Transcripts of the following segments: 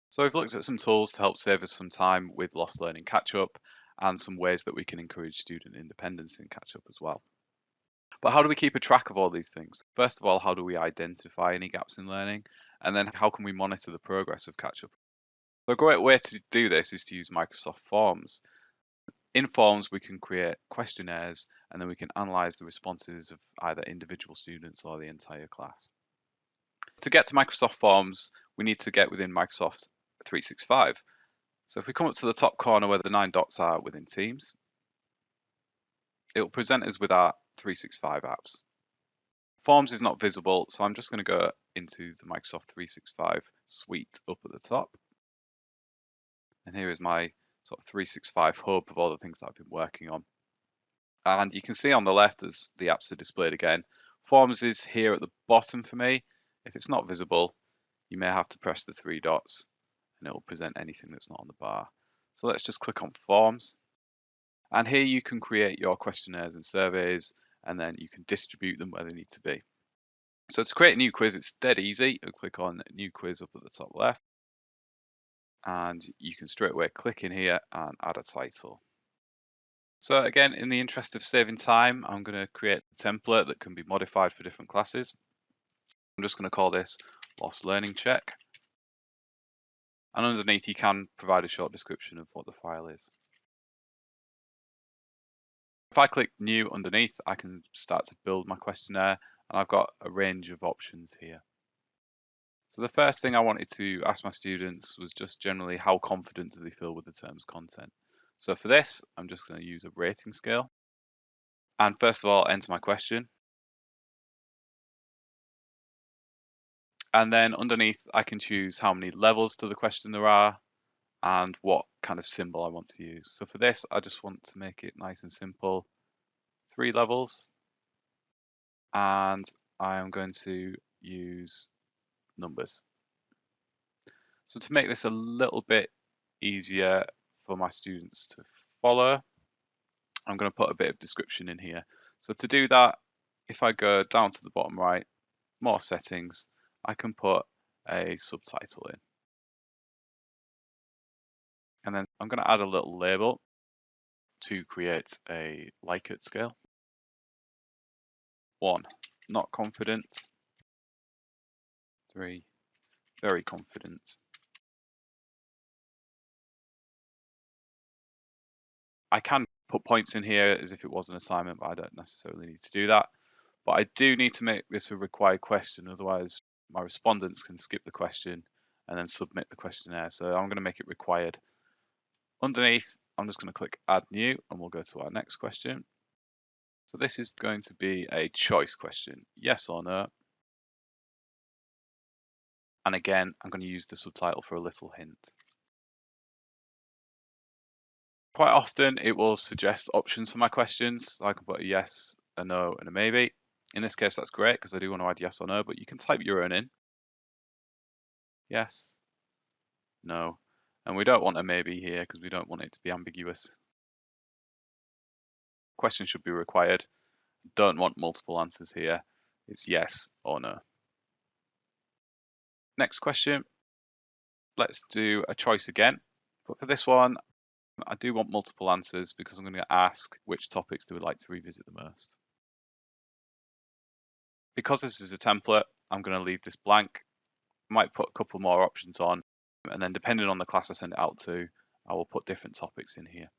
So we've looked at some tools to help save us some time with lost learning catch-up and some ways that we can encourage student independence in catch-up as well. But how do we keep a track of all these things? First of all, how do we identify any gaps in learning? And then how can we monitor the progress of catch-up? A great way to do this is to use Microsoft Forms. In Forms, we can create questionnaires and then we can analyze the responses of either individual students or the entire class. To get to Microsoft Forms, we need to get within Microsoft 365. So if we come up to the top corner where the 9 dots are within Teams, it will present us with our 365 apps. Forms is not visible, so I'm just going to go into the Microsoft 365 suite up at the top. And here is my sort of 365 hub of all the things that I've been working on. And you can see on the left as the apps are displayed again. Forms is here at the bottom for me. If it's not visible, you may have to press the 3 dots and it will present anything that's not on the bar. So let's just click on Forms. And here you can create your questionnaires and surveys, and then you can distribute them where they need to be. So to create a new quiz, it's dead easy. You'll click on New Quiz up at the top left, and you can straight away click in here and add a title. So again, in the interest of saving time, I'm going to create a template that can be modified for different classes. I'm just going to call this Lost Learning Check. And underneath, you can provide a short description of what the file is. If I click New underneath, I can start to build my questionnaire, and I've got a range of options here. So the first thing I wanted to ask my students was just generally how confident do they feel with the term's content. So for this, I'm just going to use a rating scale. And first of all, enter my question. And then underneath, I can choose how many levels to the question there are and what kind of symbol I want to use. So for this, I just want to make it nice and simple. 3 levels. And I am going to use numbers. So to make this a little bit easier for my students to follow, I'm going to put a bit of description in here. So to do that, if I go down to the bottom right, more settings, I can put a subtitle in. And then I'm going to add a little label to create a Likert scale. 1, not confident. 3, very confident. I can put points in here as if it was an assignment, but I don't necessarily need to do that. But I do need to make this a required question, otherwise my respondents can skip the question and then submit the questionnaire. So I'm going to make it required. Underneath, I'm just going to click Add New, and we'll go to our next question. So this is going to be a choice question, yes or no. And again, I'm going to use the subtitle for a little hint. Quite often it will suggest options for my questions. So I can put a yes, a no, and a maybe. In this case, that's great because I do want to add yes or no, but you can type your own in. Yes, no, and we don't want a maybe here because we don't want it to be ambiguous. Question should be required. Don't want multiple answers here. It's yes or no. Next question. Let's do a choice again, but for this one, I do want multiple answers because I'm going to ask which topics do we like to revisit the most. Because this is a template, I'm going to leave this blank. I might put a couple more options on, and then depending on the class I send it out to, I will put different topics in here.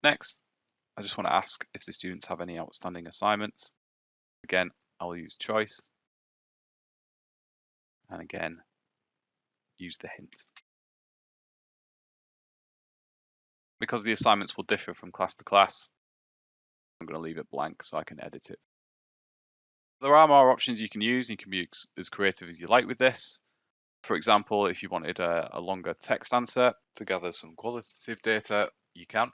Next, I just want to ask if the students have any outstanding assignments. Again, I'll use choice. And again, use the hint. Because the assignments will differ from class to class, I'm going to leave it blank so I can edit it. There are more options you can use. You can be as creative as you like with this. For example, if you wanted a longer text answer to gather some qualitative data, you can.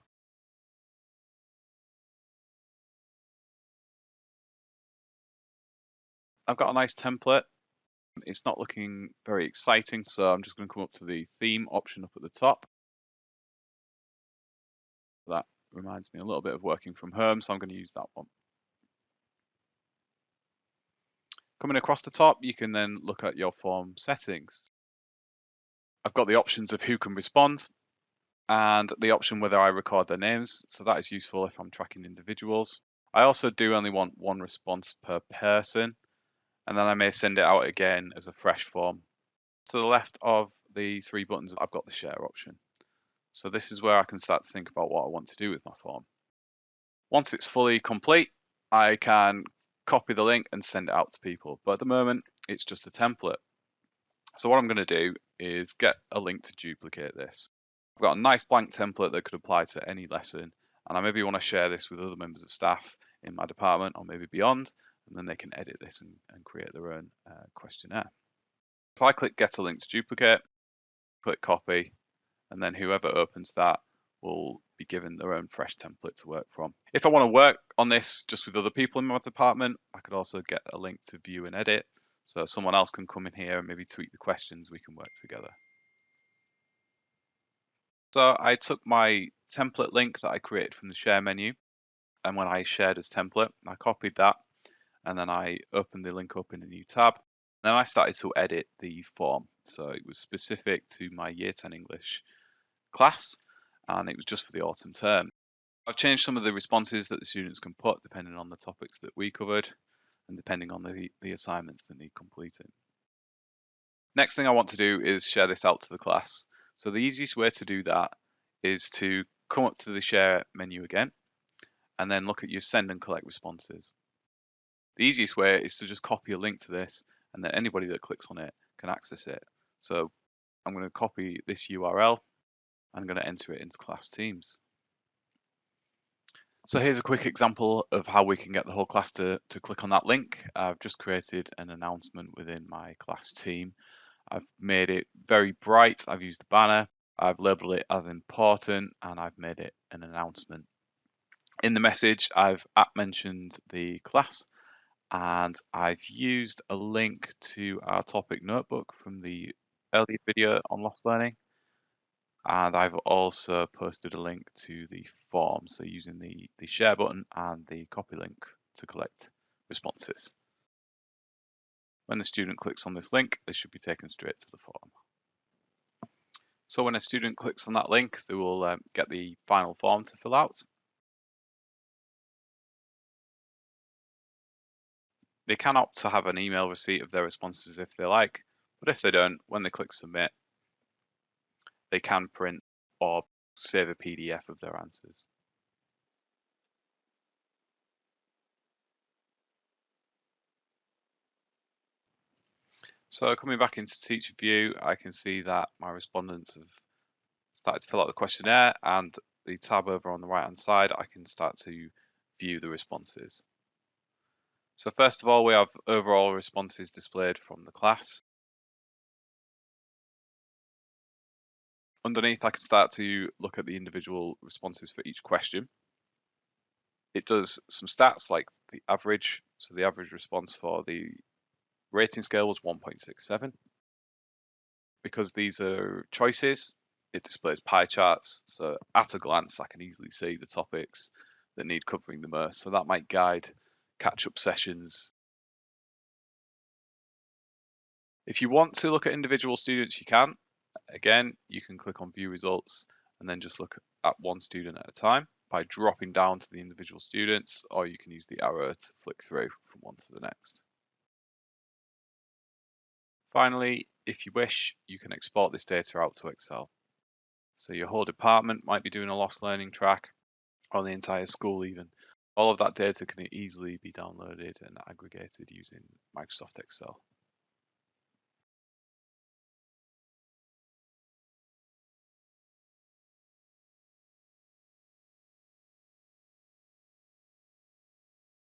I've got a nice template. It's not looking very exciting, so I'm just going to come up to the theme option up at the top. That reminds me a little bit of working from home, so I'm going to use that one. Coming across the top, you can then look at your form settings. I've got the options of who can respond and the option whether I record their names. So that is useful if I'm tracking individuals. I also do only want one response per person, and then I may send it out again as a fresh form. To the left of the three buttons, I've got the share option. So this is where I can start to think about what I want to do with my form. Once it's fully complete, I can copy the link and send it out to people. But at the moment, it's just a template. So what I'm going to do is get a link to duplicate this. I've got a nice blank template that could apply to any lesson, and I maybe want to share this with other members of staff in my department or maybe beyond, and then they can edit this and create their own questionnaire. If I click get a link to duplicate, click copy, and then whoever opens that will be given their own fresh template to work from. If I want to work on this just with other people in my department, I could also get a link to view and edit. So someone else can come in here and maybe tweak the questions, we can work together. So I took my template link that I created from the share menu, and when I shared as template, I copied that, and then I opened the link up in a new tab. Then I started to edit the form. So it was specific to my Year 10 English class, and it was just for the autumn term. I've changed some of the responses that the students can put depending on the topics that we covered and depending on the assignments that need completing. Next thing I want to do is share this out to the class. So the easiest way to do that is to come up to the share menu again and then look at your send and collect responses. The easiest way is to just copy a link to this, and then anybody that clicks on it can access it. So I'm going to copy this URL. I'm going to enter it into class Teams. So here's a quick example of how we can get the whole class to click on that link. I've just created an announcement within my class team. I've made it very bright. I've used a banner. I've labeled it as important, and I've made it an announcement. In the message, I've mentioned the class, and I've used a link to our topic notebook from the earlier video on lost learning. And I've also posted a link to the form, so using the share button and the copy link to collect responses. When the student clicks on this link, they should be taken straight to the form. So when a student clicks on that link, they will get the final form to fill out. They can opt to have an email receipt of their responses if they like, but if they don't, when they click submit, they can print or save a PDF of their answers. So coming back into Teacher View, I can see that my respondents have started to fill out the questionnaire, and the tab over on the right hand side, I can start to view the responses. So first of all, we have overall responses displayed from the class. Underneath, I can start to look at the individual responses for each question. It does some stats like the average. So the average response for the rating scale was 1.67. Because these are choices, it displays pie charts. So at a glance, I can easily see the topics that need covering the most. So that might guide catch-up sessions. If you want to look at individual students, you can. Again, you can click on view results and then just look at one student at a time by dropping down to the individual students, or you can use the arrow to flick through from one to the next. Finally, if you wish, you can export this data out to Excel. So your whole department might be doing a lost learning track, or the entire school even. All of that data can easily be downloaded and aggregated using Microsoft Excel.